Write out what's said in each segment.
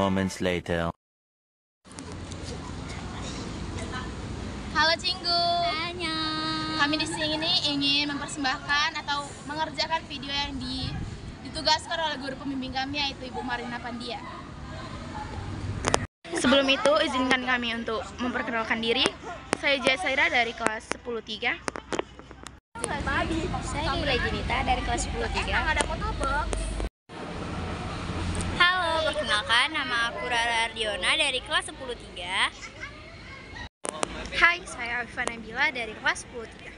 moments later. Halo Cinggu. Annyeong. Kami di sini ingin mempersembahkan atau mengerjakan video yang ditugaskan oleh guru pembimbing kami, yaitu Ibu Marina Pandia. Sebelum itu, izinkan kami untuk memperkenalkan diri. Saya Jasaira dari kelas 10-3. Saya Nila Jinita dari kelas 10-3. Halo, perkenalkan nama aku Rara Ardiona dari kelas 10-3. Hai, saya Afifah Nabila dari kelas 10-3.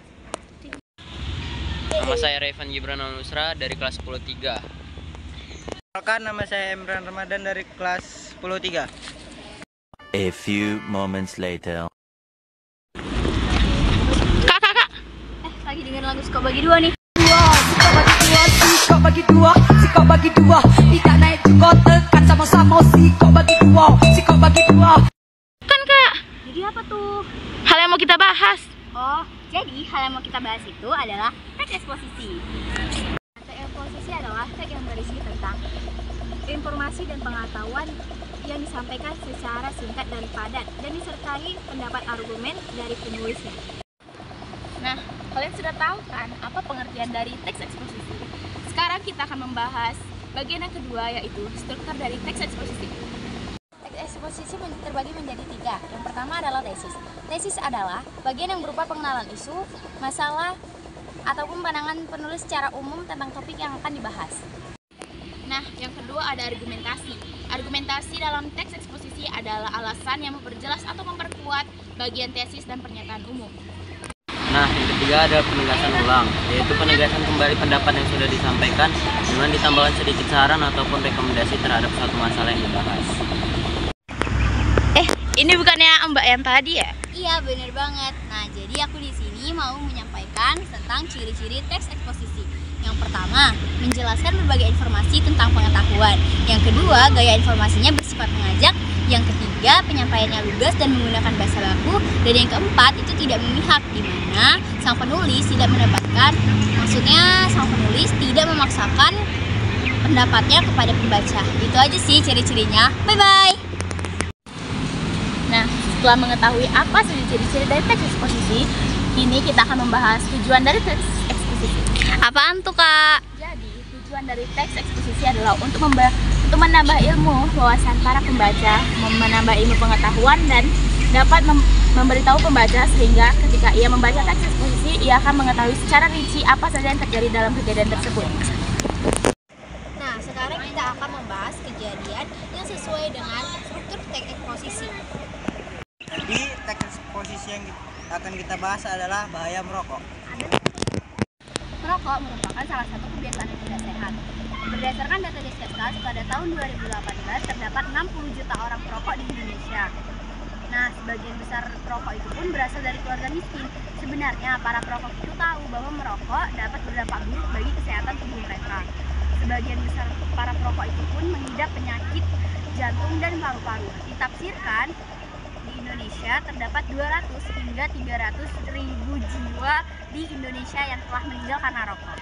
Nama saya Revan Gibran Al-Nusra dari kelas 10-3. Perkenalkan, nama saya Emran Ramadan dari kelas 10-3. A few moments later. Kak. Lagi denger lagu Suka Bagi Dua nih. Sikok bagi dua, tidak naik juga tekan sama-sama sikok bagi dua. Kan Kak, Jadi apa tuh? hal yang mau kita bahas. Oh, jadi hal yang mau kita bahas itu adalah teks eksposisi. Teks eksposisi adalah teks yang berisi tentang informasi dan pengetahuan yang disampaikan secara singkat dan padat dan disertai pendapat argumen dari penulisnya. Nah, kalian sudah tahu kan apa pengertian dari teks eksposisi? Sekarang kita akan membahas bagian yang kedua, yaitu struktur dari teks eksposisi. Teks eksposisi terbagi menjadi 3. Yang pertama adalah tesis. Tesis adalah bagian yang berupa pengenalan isu, masalah, ataupun pandangan penulis secara umum tentang topik yang akan dibahas. Nah, yang kedua ada argumentasi. Argumentasi dalam teks eksposisi adalah alasan yang memperjelas atau memperkuat bagian tesis dan pernyataan umum. Nah, yang ketiga ada penegasan ulang, yaitu penegasan kembali pendapat yang sudah disampaikan dengan ditambahkan sedikit saran ataupun rekomendasi terhadap suatu masalah yang dibahas. Ini bukannya Mbak yang tadi ya? Iya, benar banget. Nah, jadi aku di sini mau menyampaikan tentang ciri-ciri teks eksposisi. Yang pertama, menjelaskan berbagai informasi tentang pengetahuan. Yang kedua, gaya informasinya bersifat mengajak. Yang ketiga, penyampaiannya lugas dan menggunakan bahasa baku. Dan yang keempat, itu tidak memihak, di mana sang penulis tidak memaksakan pendapatnya kepada pembaca. Itu aja sih ciri-cirinya. Bye-bye! Nah, setelah mengetahui apa saja ciri-ciri dari teks eksposisi, kini kita akan membahas tujuan dari teks eksposisi. Apaan tuh, Kak? Jadi, tujuan dari teks eksposisi adalah untuk menambah ilmu wawasan para pembaca, menambah ilmu pengetahuan, dan dapat memberitahu pembaca sehingga ketika ia membaca teks eksposisi, ia akan mengetahui secara rinci apa saja yang terjadi dalam kejadian tersebut. Nah, sekarang kita akan membahas kejadian yang sesuai dengan struktur teks eksposisi. Di teks eksposisi yang akan kita bahas adalah bahaya merokok. Merokok merupakan salah satu kebiasaan yang tidak sehat. Berdasarkan data Diskesdas, pada tahun 2018 terdapat 60 juta orang perokok di Indonesia. Nah, sebagian besar perokok itu pun berasal dari keluarga miskin. Sebenarnya, para perokok itu tahu bahwa merokok dapat berdampak buruk bagi kesehatan tubuh mereka. Sebagian besar para perokok itu pun mengidap penyakit jantung dan paru-paru. Ditafsirkan, di Indonesia terdapat 200 hingga 300 ribu jiwa di Indonesia yang telah meninggal karena rokok.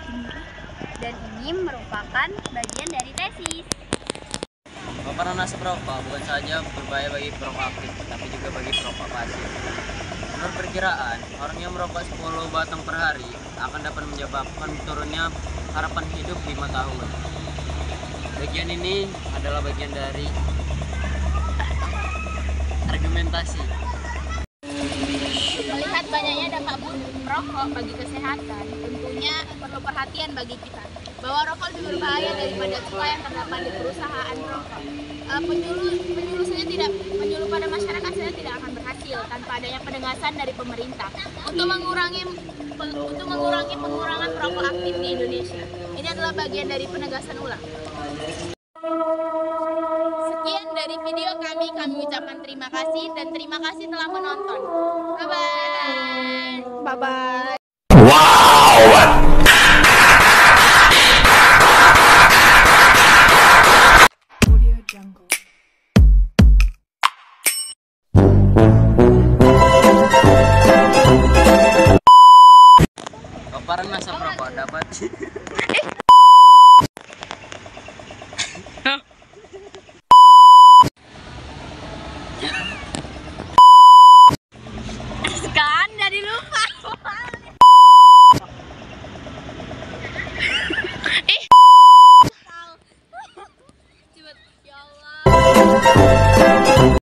Dan ini merupakan bagian dari tesis. Paparan asap rokok bukan saja berbahaya bagi perokok aktif, tapi juga bagi perokok pasif. Menurut perkiraan, orang yang merokok 10 batang per hari akan dapat menyebabkan turunnya harapan hidup 5 tahun. Bagian ini adalah bagian dari argumentasi. Melihat banyaknya dampak buruk merokok bagi kesehatan, tentunya perlu perhatian bagi kita bahwa rokok lebih berbahaya daripada cukai yang terdapat di perusahaan rokok. Penyuluh pada masyarakat saja tidak akan berhasil tanpa adanya penegasan dari pemerintah untuk mengurangi pengurangan perokok aktif di Indonesia. Ini adalah bagian dari penegasan ulang. Sekian dari video kami ucapkan terima kasih dan terima kasih telah menonton. Bye bye. Wow!